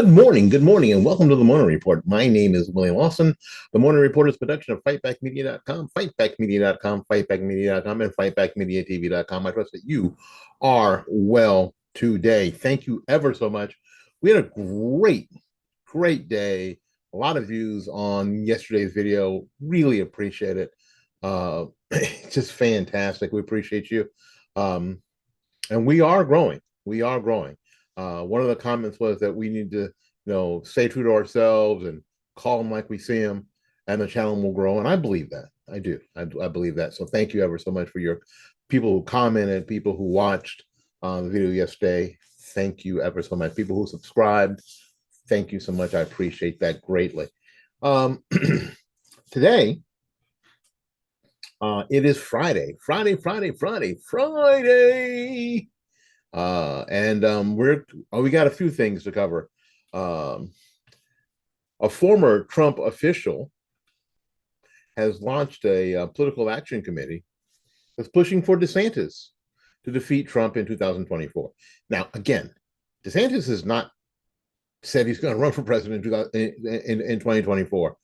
good morning, and welcome to the Morning Report. My name is William Lawson. The Morning Report is a production of fightbackmedia.com, fightbackmedia.com, fightbackmedia.com, and fightbackmediatv.com. I trust that you are well today. Thank you ever so much. We had a great day. A lot of views on yesterday's video. Really appreciate it. Just fantastic. We appreciate you. And we are growing. We are growing. One of the comments was that we need to, stay true to ourselves and call them like we see them, and the channel will grow. And I believe that. I do. I believe that. So thank you ever so much for your people who commented, people who watched the video yesterday. Thank you ever so much. People who subscribed. Thank you so much. I appreciate that greatly. Today, it is Friday. We got a few things to cover. A former Trump official has launched a political action committee that's pushing for DeSantis to defeat Trump in 2024. Now, again, DeSantis has not said he's going to run for president in 2024.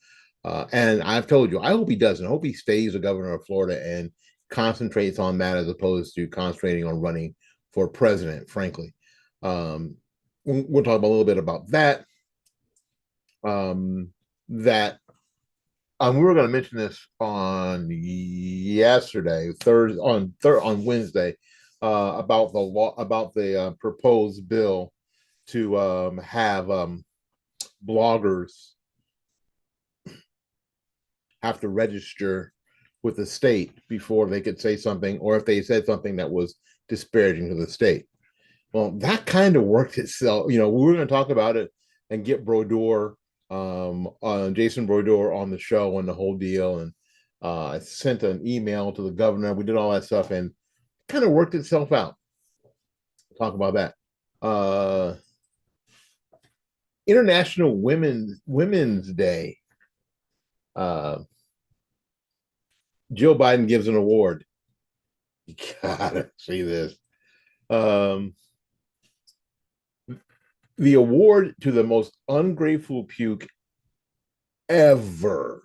And I've told you, I hope he doesn't. I hope he stays the governor of Florida and concentrates on that as opposed to concentrating on running for president, frankly. We'll talk a little bit about that. We were going to mention this on yesterday, on Wednesday, about the proposed bill to have bloggers have to register with the state before they could say something, or if they said something that was disparaging to the state. Well, that kind of worked itself. We were going to talk about it and get Brodeur, Jason Brodeur on the show and the whole deal. And I sent an email to the governor. We did all that stuff and kind of worked itself out. Talk about that. International Women's Day. Joe Biden gives an award. You gotta see this. The award to the most ungrateful puke ever.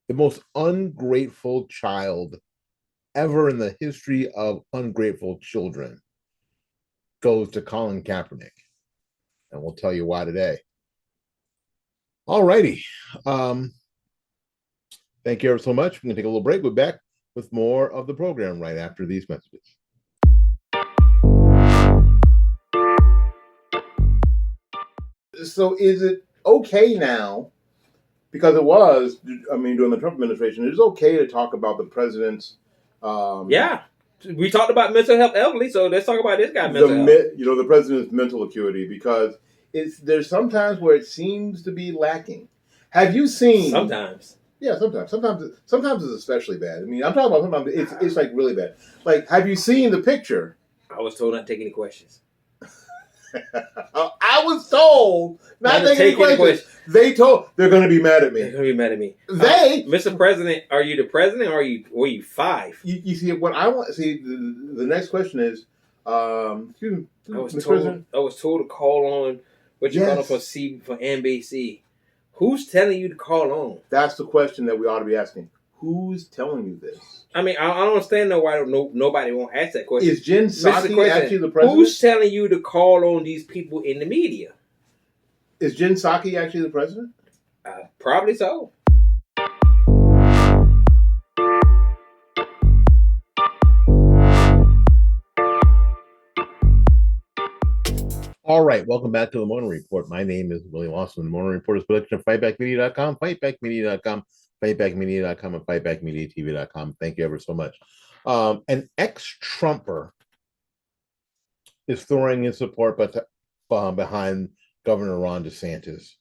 The most ungrateful child ever in the history of ungrateful children goes to Colin Kaepernik. And we'll tell you why today. All righty. Thank you ever so much. We're going to take a little break. We're back with more of the program right after these messages. So is it okay now, because it was, during the Trump administration, it is okay to talk about the president's... Yeah. We talked about mental health elderly, so let's talk about this guy's mental health. The president's mental acuity, because there's sometimes where it seems to be lacking. Have you seen... Sometimes. Yeah, sometimes. Sometimes it's especially bad. I'm talking about sometimes it's like really bad. Like, have you seen the picture? I was told not to take any questions. I was told not to take any questions. They're going to be mad at me. They're going to be mad at me. Mr. President, are you the president, or were you five? You see, what I want... See, the next question is... excuse me, I was told to call on what you call it for NBC. Who's telling you to call on? That's the question that we ought to be asking. Who's telling you this? I don't understand why nobody won't ask that question. Is Jen Psaki actually the president? Who's telling you to call on these people in the media? Is Jen Psaki actually the president? Probably so. All right, welcome back to the Morning Report. My name is William Lawson. The Morning Report is a production of fightbackmedia.com, fightbackmedia.com, fightbackmedia.com, and fightbackmediatv.com. Thank you ever so much. An ex-Trumper is throwing his support behind Governor Ron DeSantis,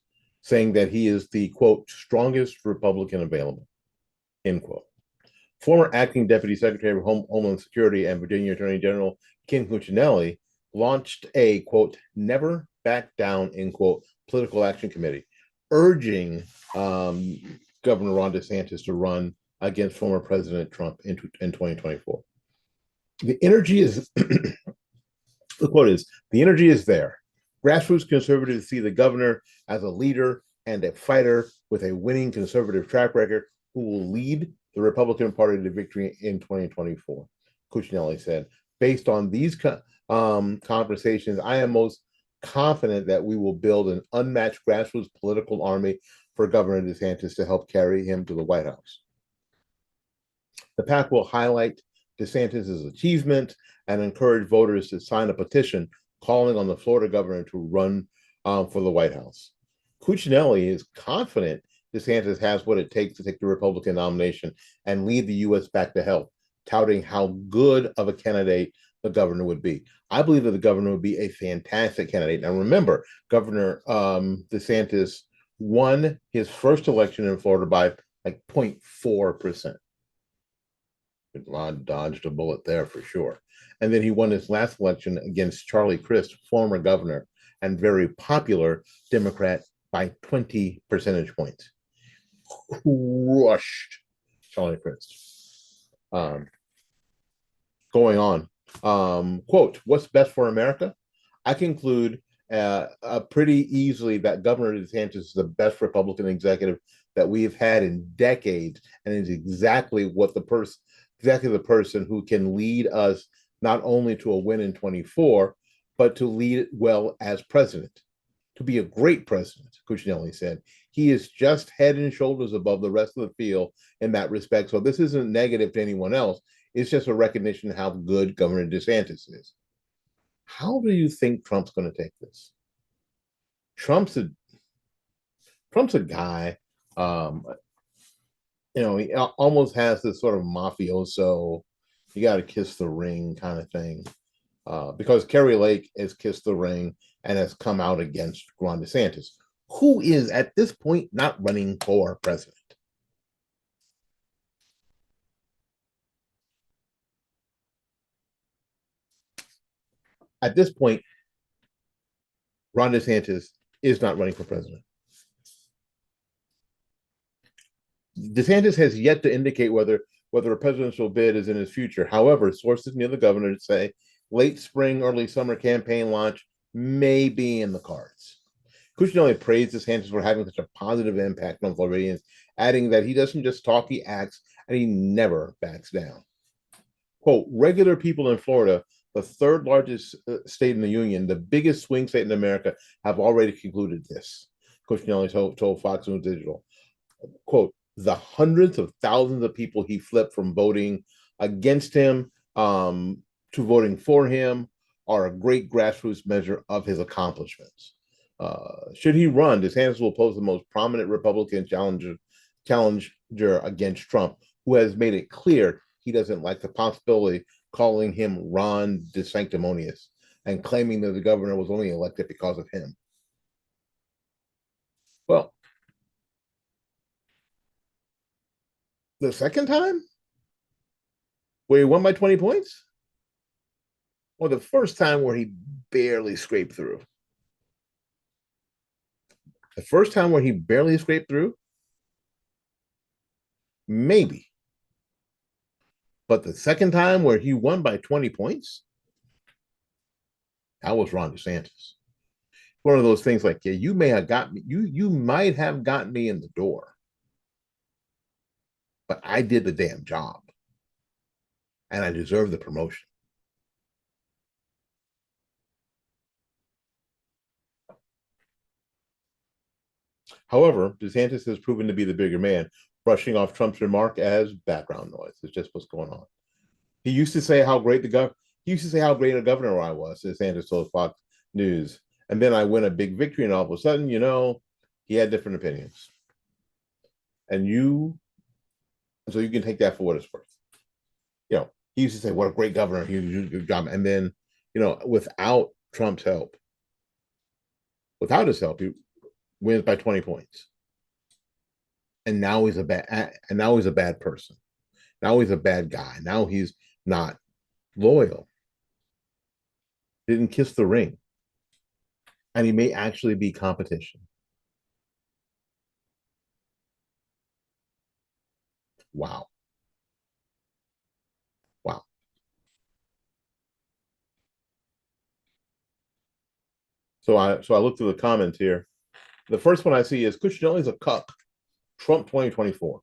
saying that he is the, quote, strongest Republican available, end quote. Former acting Deputy Secretary of Homeland Security and Virginia Attorney General Ken Cuccinelli launched a, quote, never back down, end quote, political action committee, urging Governor Ron DeSantis to run against former President Trump in 2024. The energy is, the quote is, the energy is there. Grassroots conservatives see the governor as a leader and a fighter with a winning conservative track record who will lead the Republican Party to victory in 2024, Cuccinelli said. Based on these conversations, I am most confident that we will build an unmatched grassroots political army for Governor DeSantis to help carry him to the White House. The PAC will highlight DeSantis' achievement and encourage voters to sign a petition calling on the Florida governor to run for the White House. Cuccinelli is confident DeSantis has what it takes to take the Republican nomination and lead the U.S. back to health, touting how good of a candidate the governor would be. I believe that the governor would be a fantastic candidate. Now, remember, Governor DeSantis won his first election in Florida by like 0.4%. Dodged a bullet there for sure. And then he won his last election against Charlie Crist, former governor and very popular Democrat, by 20 percentage points. Crushed Charlie Crist. Going on. Quote, what's best for America? I conclude pretty easily that Governor DeSantis is the best Republican executive that we have had in decades, and is exactly the person who can lead us not only to a win in 24, but to lead it well as president, to be a great president, Cuccinelli said. He is just head and shoulders above the rest of the field in that respect. So this isn't negative to anyone else. It's just a recognition of how good Governor DeSantis is. How do you think Trump's going to take this? Trump's a guy, he almost has this sort of mafioso, you got to kiss the ring kind of thing. Because Kerry Lake has kissed the ring and has come out against Ron DeSantis, who is at this point not running for president. At this point, Ron DeSantis is not running for president. DeSantis has yet to indicate whether a presidential bid is in his future. However, sources near the governor say late spring, early summer campaign launch may be in the cards. Cuccinelli praised DeSantis for having such a positive impact on Floridians, adding that he doesn't just talk, he acts, and he never backs down. Quote, regular people in Florida, the third largest state in the union, the biggest swing state in America, have already concluded this, Cuccinelli told Fox News Digital. Quote, the hundreds of thousands of people he flipped from voting against him to voting for him are a great grassroots measure of his accomplishments. Should he run, DeSantis will pose the most prominent Republican challenger against Trump, who has made it clear he doesn't like the possibility, calling him Ron DeSanctimonious and claiming that the governor was only elected because of him. Well, the second time where he won by 20 points, or the first time where he barely scraped through? The first time where he barely scraped through, maybe. But the second time where he won by 20 points, that was Ron DeSantis. One of those things like, yeah, you may have got me, you might have gotten me in the door, but I did the damn job and I deserve the promotion. However, DeSantis has proven to be the bigger man, brushing off Trump's remark as background noise. It's just what's going on. He used to say how great a governor I was, DeSantis told Fox News. And then I win a big victory, and all of a sudden, he had different opinions. So you can take that for what it's worth. He used to say, what a great governor, he did a good job. And then, without Trump's help, without his help, he wins by 20 points. And now he's a bad person. Now he's a bad guy. Now he's not loyal. Didn't kiss the ring. And he may actually be competition. Wow. So I looked through the comments here. The first one I see is Cuccinelli's a cuck. Trump 2024.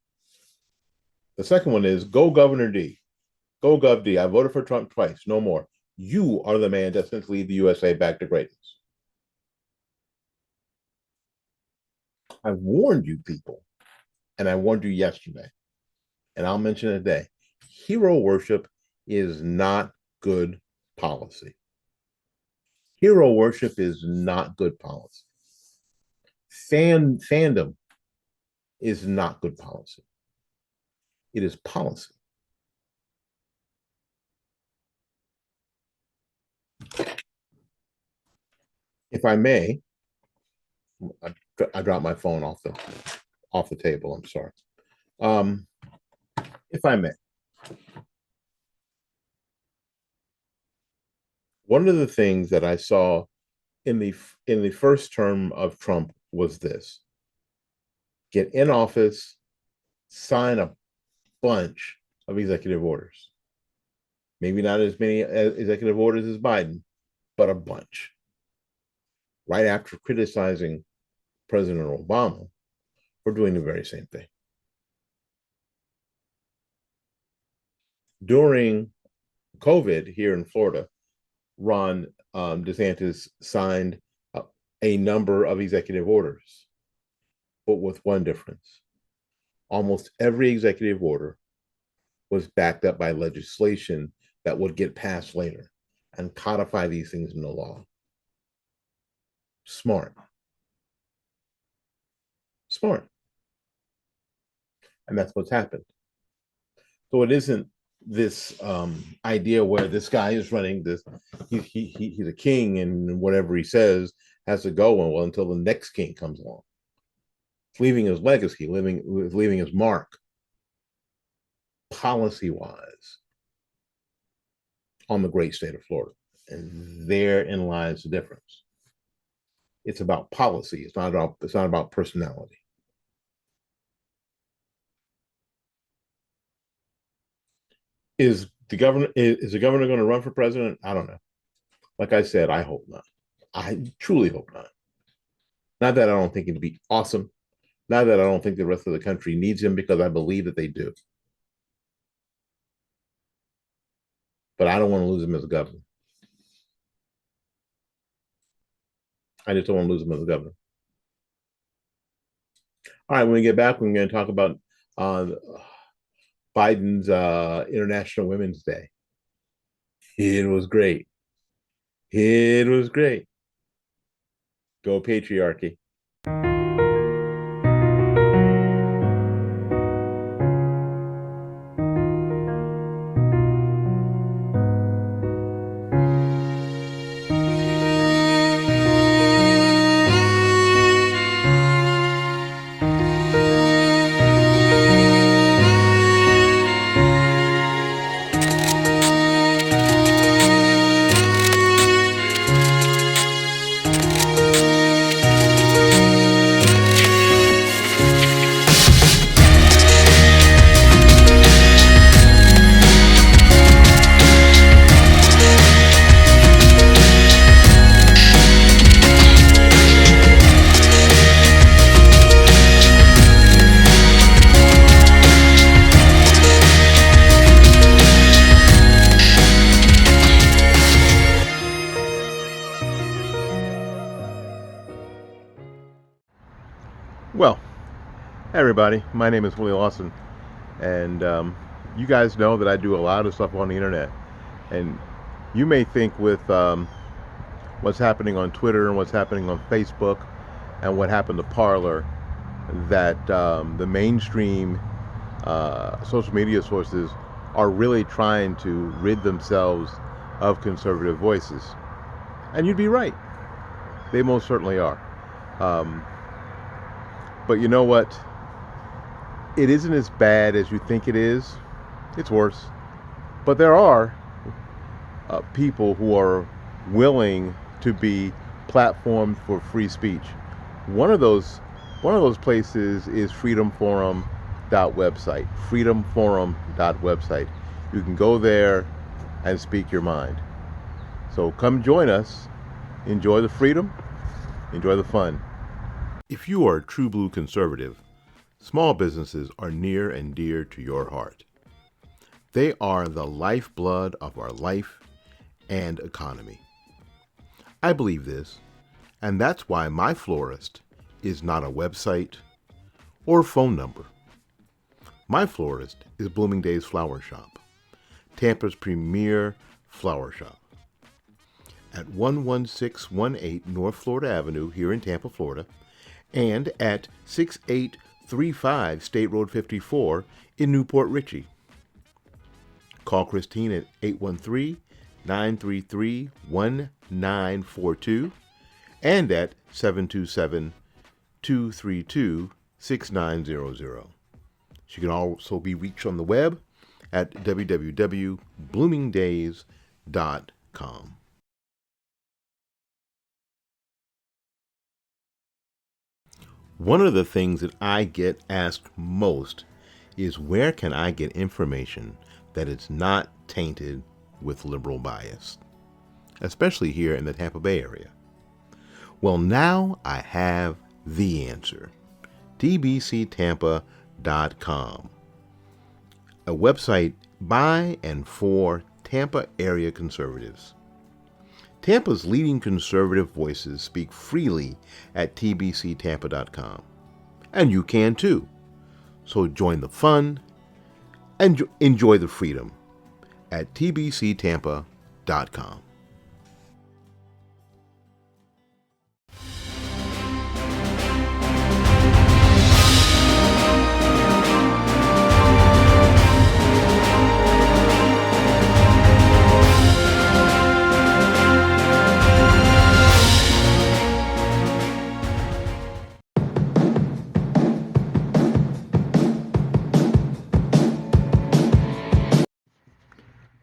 The second one is Go Governor D. Go Gov D. I voted for Trump twice. No more. You are the man destined to lead the USA back to greatness. I warned you people, and I warned you yesterday, and I'll mention it today. Hero worship is not good policy. Hero worship is not good policy. Fandom is not good policy. It is policy. If I may, I dropped my phone off the table. I'm sorry. If I may, one of the things that I saw in the first term of Trump was this: get in office, sign a bunch of executive orders. Maybe not as many executive orders as Biden, but a bunch. Right after criticizing President Obama for doing the very same thing. During COVID here in Florida, Ron DeSantis signed a number of executive orders, but with one difference. Almost every executive order was backed up by legislation that would get passed later and codify these things into law. Smart. And that's what's happened. So it isn't this idea where this guy is running this, he's a king and whatever he says has to go on, well, until the next king comes along. It's leaving his legacy, leaving his mark, policy-wise, on the great state of Florida. And therein lies the difference. It's about policy. It's not about personality. Is the governor going to run for president? I don't know. Like I said, I hope not. I truly hope not. Not that I don't think it'd be awesome. Not that I don't think the rest of the country needs him, because I believe that they do. But I don't want to lose him as a governor. I just don't want to lose him as a governor. All right, when we get back, we're going to talk about Biden's International Women's Day. It was great. It was great. Go patriarchy. Well, hey everybody, my name is Willie Lawson, and you guys know that I do a lot of stuff on the internet, and you may think with what's happening on Twitter and what's happening on Facebook and what happened to Parler that the mainstream social media sources are really trying to rid themselves of conservative voices, and you'd be right. They most certainly are. But you know what? It isn't as bad as you think it is. It's worse. But there are people who are willing to be platformed for free speech. One of those places is freedomforum.website. Freedomforum.website. You can go there and speak your mind. So come join us. Enjoy the freedom Enjoy the fun. If you are a true blue conservative, small businesses are near and dear to your heart. They are the lifeblood of our life and economy. I believe this, and that's why my Florist is not a website or phone number. My Florist is Bloomingdale's Flower Shop, Tampa's premier flower shop. At 11618 North Florida Avenue here in Tampa, Florida, and at 6835 State Road 54 in Newport Richey. Call Christine at 813-933-1942 and at 727-232-6900. She can also be reached on the web at www.bloomingdays.com. One of the things that I get asked most is where can I get information that is not tainted with liberal bias, especially here in the Tampa Bay area. Well, now I have the answer. DBCTampacom, a website by and for Tampa area conservatives. Tampa's leading conservative voices speak freely at DBCTampacom, and you can too. So join the fun and enjoy the freedom at DBCTampacom.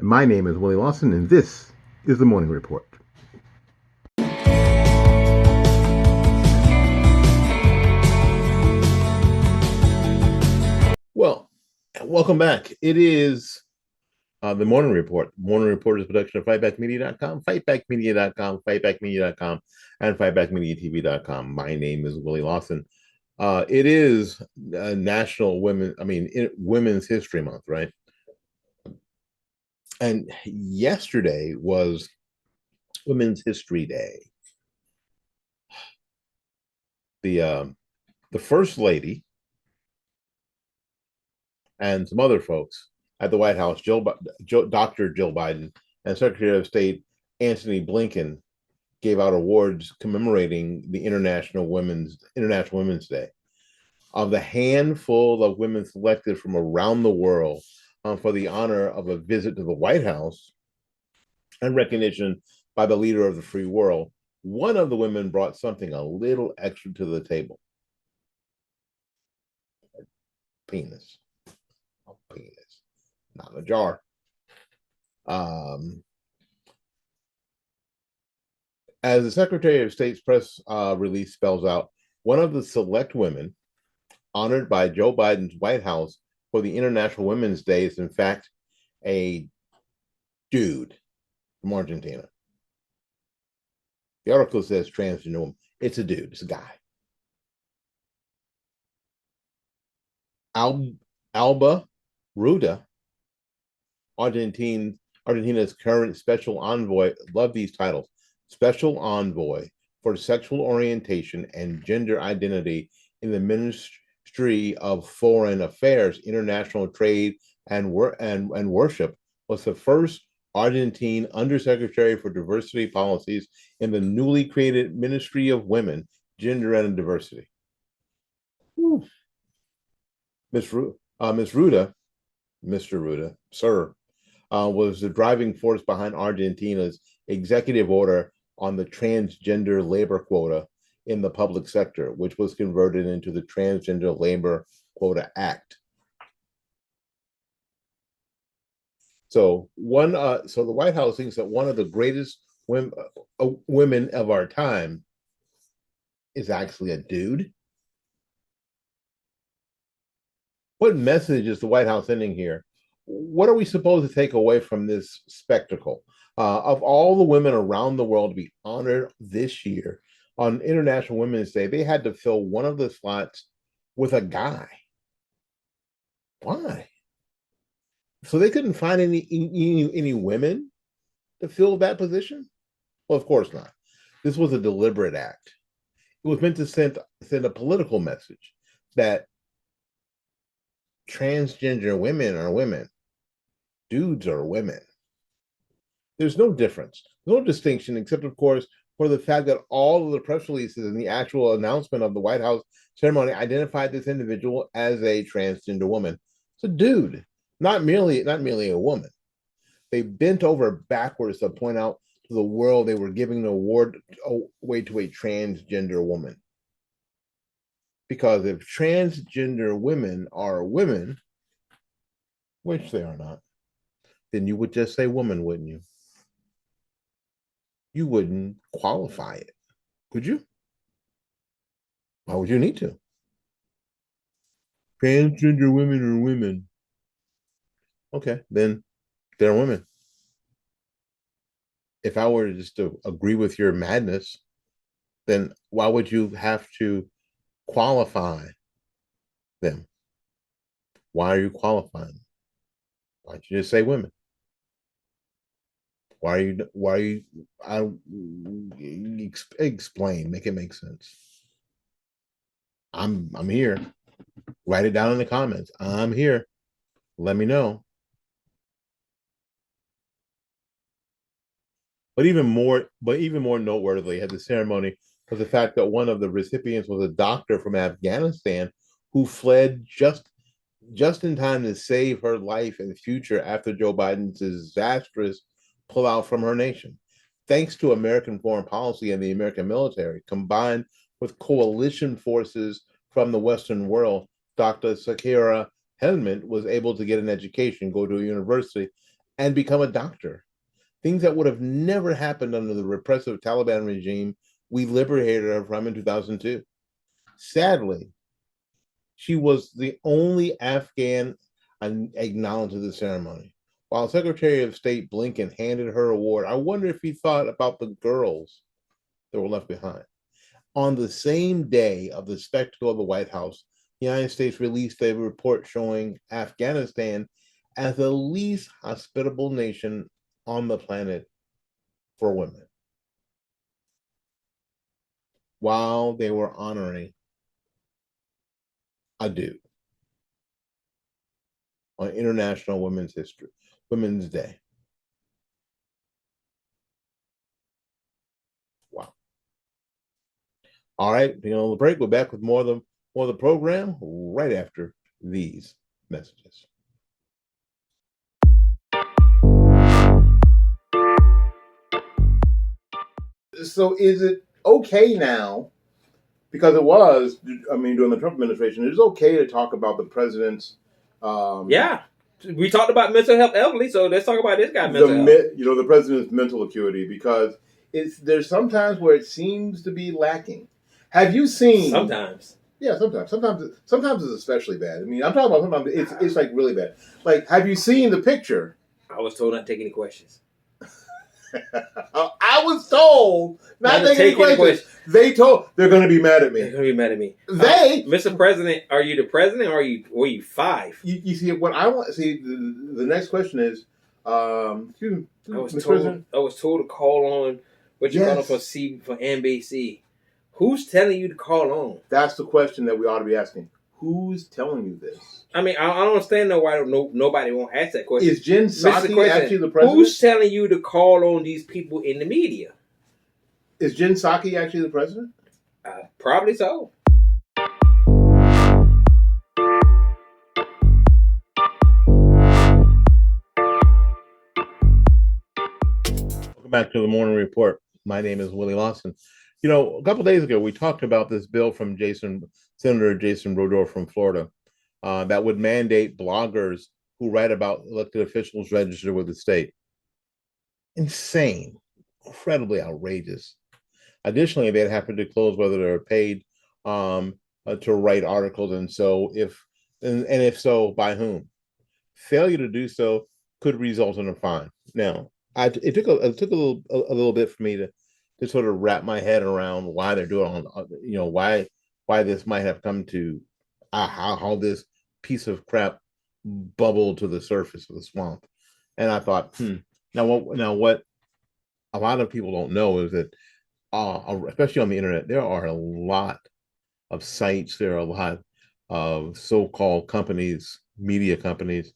My name is Willie Lawson, and this is the Morning Report. Well, welcome back. It is the Morning Report. Morning Report is a production of fightbackmedia.com, fightbackmedia.com, fightbackmedia.com, and fightbackmediatv.com. My name is Willie Lawson. It is Women's History Month, right? And yesterday was Women's History Day. The First Lady and some other folks at the White House, Dr. Jill Biden and Secretary of State Antony Blinken, gave out awards commemorating the International Women's Day. Of the handful of women selected from around the world for the honor of a visit to the White House and recognition by the leader of the free world, one of the women brought something a little extra to the table. Penis. A penis. Not in a jar. As the Secretary of State's press release spells out, one of the select women honored by Joe Biden's White House for the International Women's Day is, in fact, a dude from Argentina. The article says transgender woman. It's a dude. It's a guy. Alba Ruda, Argentina's current special envoy. Love these titles. Special envoy for sexual orientation and gender identity in the Ministry of Foreign Affairs, International Trade and Worship, was the first Argentine Undersecretary for Diversity Policies in the newly created Ministry of Women, Gender and Diversity. Miss Ruda, Mr. Ruda, sir, was the driving force behind Argentina's executive order on the transgender labor quota in the public sector, which was converted into the Transgender Labor Quota Act. So the White House thinks that one of the greatest women of our time is actually a dude. What message is the White House sending here? What are we supposed to take away from this spectacle? Of all the women around the world to be honored this year, on International Women's Day, they had to fill one of the slots with a guy. Why? So they couldn't find any women to fill that position? Well, of course not. This was a deliberate act. It was meant to send a political message that transgender women are women, dudes are women. There's no difference, no distinction, except, of course, for the fact that all of the press releases and the actual announcement of the White House ceremony identified this individual as a transgender woman. It's a dude, not merely a woman. They bent over backwards to point out to the world they were giving an award away to a transgender woman. Because if transgender women are women, which they are not, then you would just say woman, wouldn't you? You wouldn't qualify it, would you? Why would you need to? Transgender women are women. Okay, then they're women. If I were just to agree with your madness, then why would you have to qualify them? Why are you qualifying? Why don't you just say women? Why are you I explain, make it make sense. I'm here. Write it down in the comments. I'm here. Let me know. But even more noteworthy at the ceremony was the fact that one of the recipients was a doctor from Afghanistan who fled just in time to save her life and future after Joe Biden's disastrous pullout from her nation. Thanks to American foreign policy and the American military, combined with coalition forces from the Western world, Dr. Sakira Helmand was able to get an education, go to a university, and become a doctor. Things that would have never happened under the repressive Taliban regime we liberated her from in 2002. Sadly, she was the only Afghan acknowledged at the ceremony. While Secretary of State Blinken handed her award, I wonder if he thought about the girls that were left behind. On the same day of the spectacle of the White House, the United States released a report showing Afghanistan as the least hospitable nation on the planet for women, while they were honoring a dude on International Women's Day. Wow. All right, taking a little break. We're back with more of the program right after these messages. So is it okay now, because it was, during the Trump administration, it is okay to talk about the president's yeah. We talked about mental health elderly, so let's talk about this guy mental health. The president's mental acuity, because there's sometimes where it seems to be lacking. Have you seen? Sometimes. Yeah, sometimes it's especially bad. I mean, I'm talking about sometimes it's like really bad. Like, have you seen the picture? I was told not to take any questions. I was told not to take any questions. They're going to be mad at me. They're going to be mad at me. Mr. President, are you the president or were you five? You see, what I want. See, the next question is, excuse me, I was told to call on what you call it for NBC. Who's telling you to call on? That's the question that we ought to be asking. Who's telling you this? I mean, I don't understand why nobody won't ask that question. Is Jen Psaki actually the president? Who's telling you to call on these people in the media? Is Jen Psaki actually the president? Probably so. Welcome back to the Morning Report. My name is Willie Lawson. You know, a couple of days ago, we talked about this bill from Senator Jason Brodeur from Florida that would mandate bloggers who write about elected officials register with the state. Insane, incredibly outrageous. Additionally, they'd have to disclose whether they're paid to write articles, and if so, by whom. Failure to do so could result in a fine. Now, it took a little bit for me to to sort of wrap my head around why they're doing why this might have come to how this piece of crap bubbled to the surface of the swamp. And I thought, what a lot of people don't know is that especially on the internet, there are a lot of sites, there are a lot of so-called companies, media companies,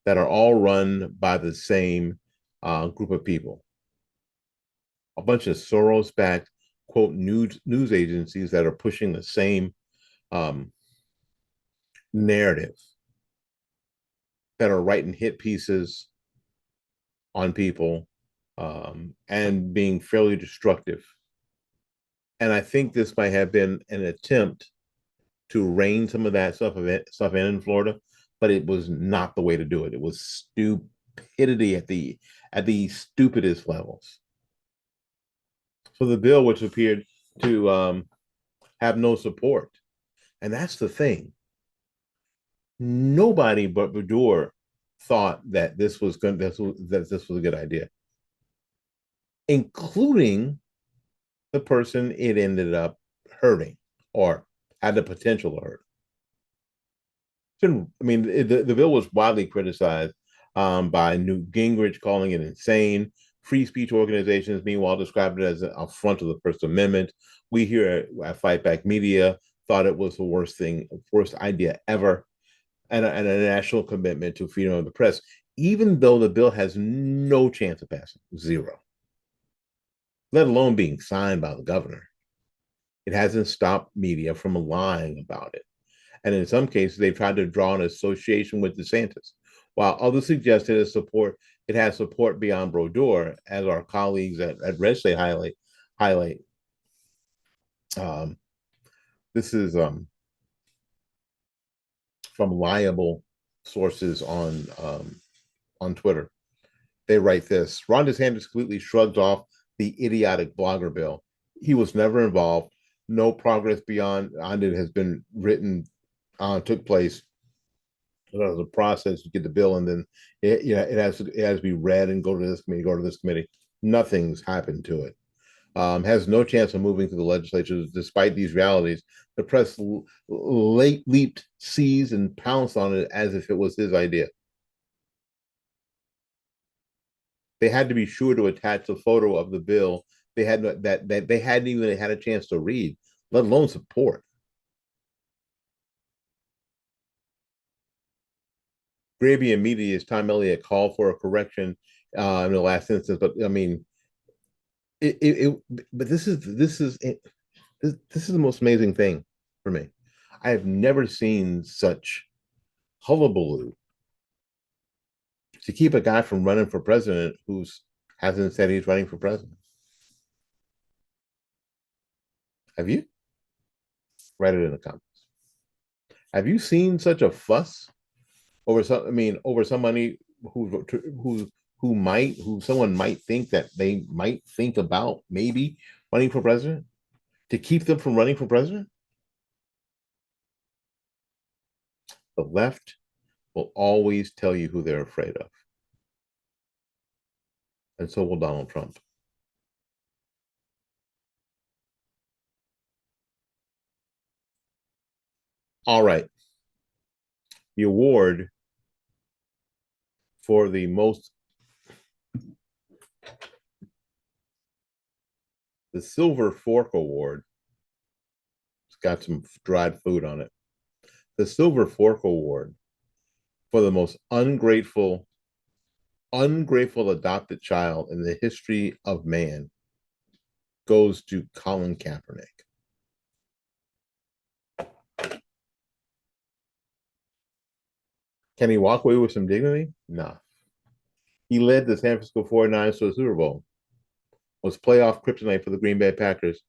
that are all run by the same group of people. A bunch of Soros-backed, quote, news agencies that are pushing the same um, narrative, that are writing hit pieces on people and being fairly destructive. And I think this might have been an attempt to rein some of that stuff in Florida, but it was not the way to do it. It was stupidity at the stupidest levels. So the bill, which appeared to have no support, and that's the thing. Nobody but Bador thought that this was a good idea, including the person it ended up hurting or had the potential to hurt. The bill was widely criticized by Newt Gingrich, calling it insane. Free speech organizations, meanwhile, described it as an affront to the First Amendment. We here at Fight Back Media thought it was the worst idea ever, and a national commitment to freedom of the press, even though the bill has no chance of passing, zero, let alone being signed by the governor. It hasn't stopped media from lying about it. And in some cases, they've tried to draw an association with DeSantis, while others suggested it has support beyond Brodeur, as our colleagues at Red State highlight. This is from liable sources on Twitter. They write this: Ron DeSantis completely shrugged off the idiotic blogger bill. He was never involved. No progress beyond it has been written, took place. There was a process to get the bill, and then it has to be read and go to this committee. Nothing's happened to it. Has no chance of moving through the legislature. Despite these realities, the press leaped, seized, and pounced on it as if it was his idea. They had to be sure to attach a photo of the bill they hadn't even had a chance to read, let alone support. Arabian Media's Tom Elliott called for a correction in the last instance, but I mean, but this is the most amazing thing for me. I have never seen such hullabaloo to keep a guy from running for president who hasn't said he's running for president. Have you? Write it in the comments. Have you seen such a fuss over somebody who someone might think that they might think about maybe running for president, to keep them from running for president? The left will always tell you who they're afraid of. And so will Donald Trump. All right. The award for the Silver Fork Award, it's got some dried food on it. The Silver Fork Award for the most ungrateful adopted child in the history of man goes to Colin Kaepernik. Can he walk away with some dignity? No. He led the San Francisco 49ers to a Super Bowl, was playoff kryptonite for the Green Bay Packers,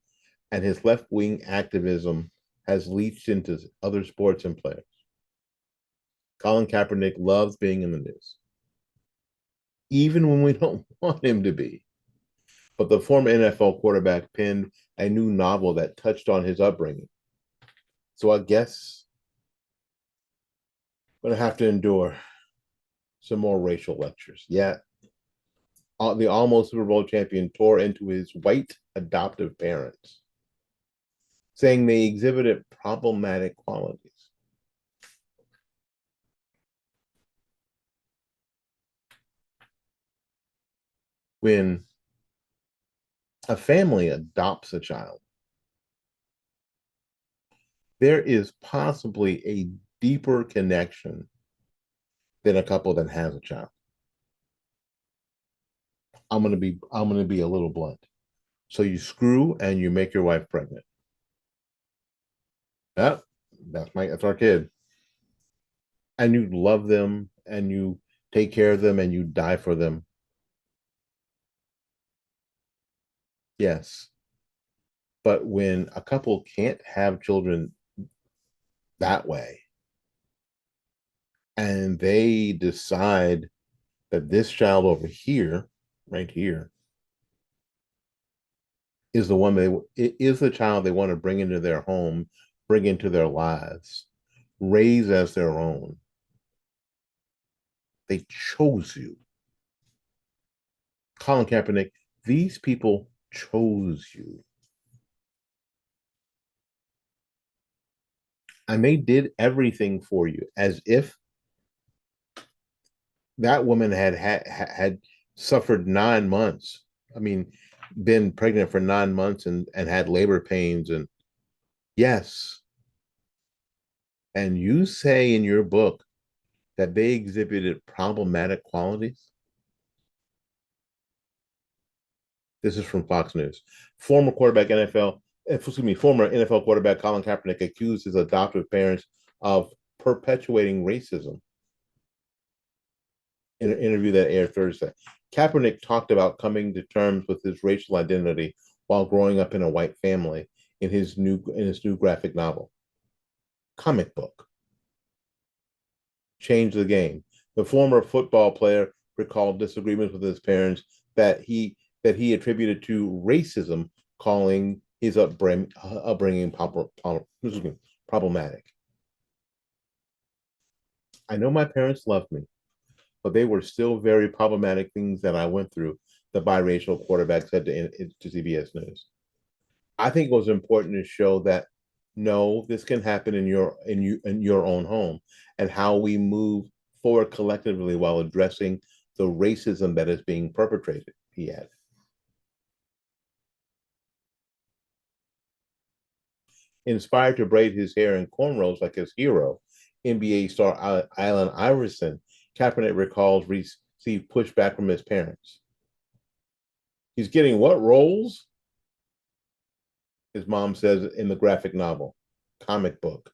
and his left-wing activism has leached into other sports and players. Colin Kaepernick loves being in the news, even when we don't want him to be. But the former NFL quarterback penned a new novel that touched on his upbringing. So I guess I'm going to have to endure some more racial lectures. Yeah, The almost Super Bowl champion tore into his white adoptive parents, saying they exhibited problematic qualities. When a family adopts a child, there is possibly a deeper connection than a couple that has a child. I'm gonna be a little blunt. So you screw and you make your wife pregnant. Yep, that's our kid. And you love them and you take care of them and you die for them. Yes. But when a couple can't have children that way, and they decide that this child over here, right here, is the one is the child they want to bring into their home, bring into their lives, raise as their own. They chose you. Colin Kaepernik, these people chose you. And they did everything for you as if that woman had suffered 9 months. I mean, been pregnant for 9 months and had labor pains. And yes, and you say in your book that they exhibited problematic qualities. This is from Fox News. Former quarterback NFL, excuse me, former NFL quarterback Colin Kaepernick accused his adoptive parents of perpetuating racism in an interview that aired Thursday. Kaepernick talked about coming to terms with his racial identity while growing up in a white family in his new graphic novel. Comic book. Change the game. The former football player recalled disagreements with his parents that he attributed to racism, calling his upbringing problematic. I know my parents loved me, but they were still very problematic things that I went through, the biracial quarterback said to CBS News. I think it was important to show that no, this can happen in your own home, and how we move forward collectively while addressing the racism that is being perpetrated, he added. Inspired to braid his hair in cornrows like his hero, NBA star Allen Iverson, Kaepernick recalls received pushback from his parents. He's getting what roles? His mom says in the graphic novel, comic book.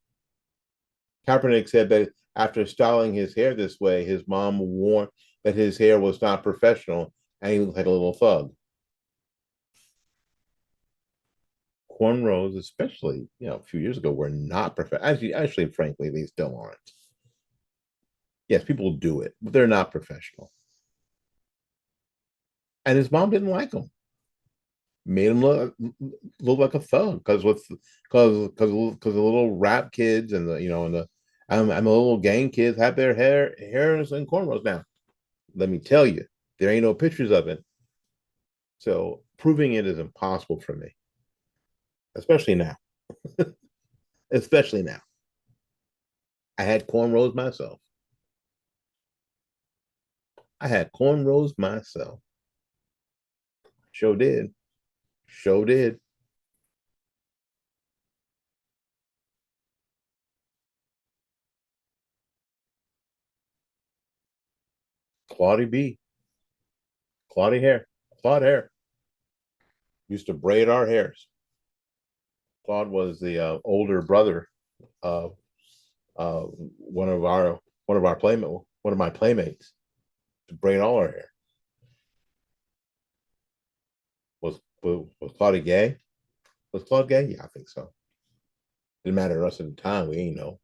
Kaepernick said that after styling his hair this way, his mom warned that his hair was not professional and he looked like a little thug. Cornrows, especially a few years ago, were not professional. Actually, frankly, they still aren't. Yes, people do it, but they're not professional. And his mom didn't like him. Made him look like a thug because the little rap kids and the little gang kids have their hairs and cornrows now. Let me tell you, there ain't no pictures of it. So proving it is impossible for me, especially now. Especially now. I had cornrows myself. I had cornrows myself. Sure did. Sure did. Claudie B. Claudie hair. Claude hair. Used to braid our hairs. Claude was the older brother of one of my playmates to braid all our hair. Was Claude gay? Was Claude gay? Yeah, I think so. Didn't matter to us at the time. We ain't know.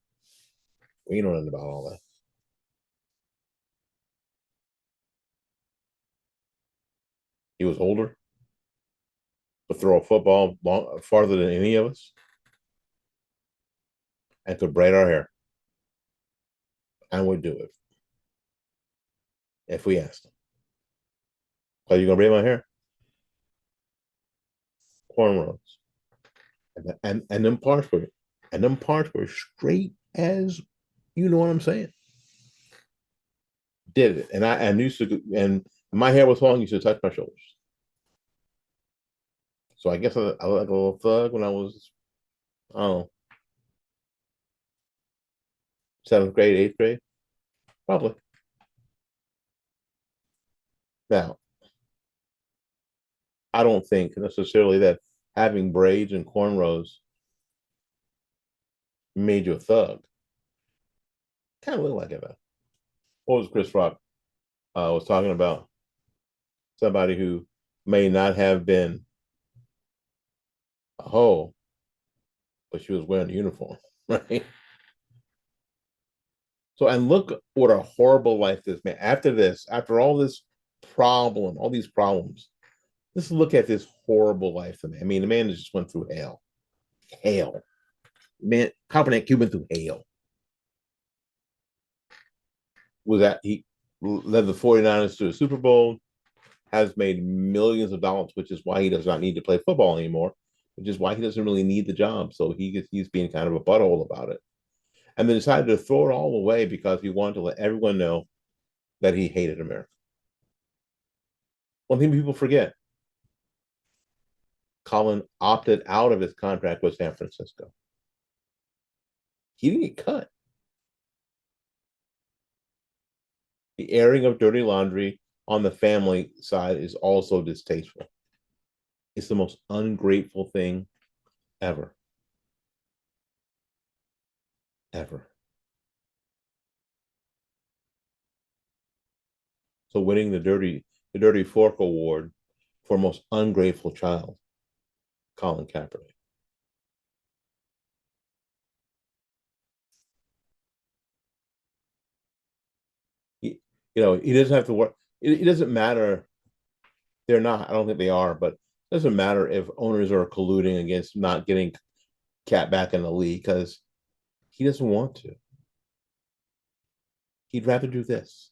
We ain't know nothing about all that. He was older, could throw a football farther than any of us, and could braid our hair, and would do it if we asked him. Are you gonna braid my hair? Cornrows. And them parts were straight as, you know what I'm saying. Did it, and I used to, and my hair was long. Used to touch my shoulders. So I guess I was like a little thug when I was, I don't know, seventh grade, eighth grade, probably. Now, I don't think necessarily that having braids and cornrows made you a thug. Kind of look like it though. What was Chris Rock was talking about? Somebody who may not have been a hoe, but she was wearing a uniform, right? So, and look what a horrible life this man. After this, after all this problem, all these problems, just look at this horrible life. I mean, the man just went through hell. Hell. Man, Kaepernick went through hell. Was that he led the 49ers to a Super Bowl, has made millions of dollars, which is why he does not need to play football anymore, which is why he doesn't really need the job. So he's being kind of a butthole about it. And then decided to throw it all away because he wanted to let everyone know that he hated America. One thing people forget, Colin opted out of his contract with San Francisco. He didn't get cut. The airing of dirty laundry on the family side is also distasteful. It's the most ungrateful thing ever. Ever. So winning the Dirty Fork Award for most ungrateful child, Colin Kaepernik. He doesn't have to work. It doesn't matter. They're not. I don't think they are, but it doesn't matter if owners are colluding against not getting Cat back in the league because he doesn't want to. He'd rather do this.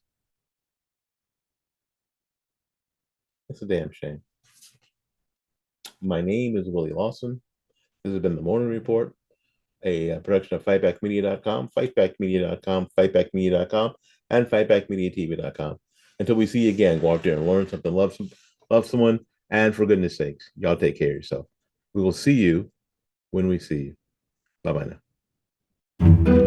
It's a damn shame. My name is Willie Lawson. This has been the Morning Report, a production of fightbackmedia.com, fightbackmedia.com, fightbackmedia.com, and fightbackmediatv.com. Until we see you again, go out there and learn something, love someone, and for goodness sakes, y'all take care of yourself. We will see you when we see you. Bye-bye now.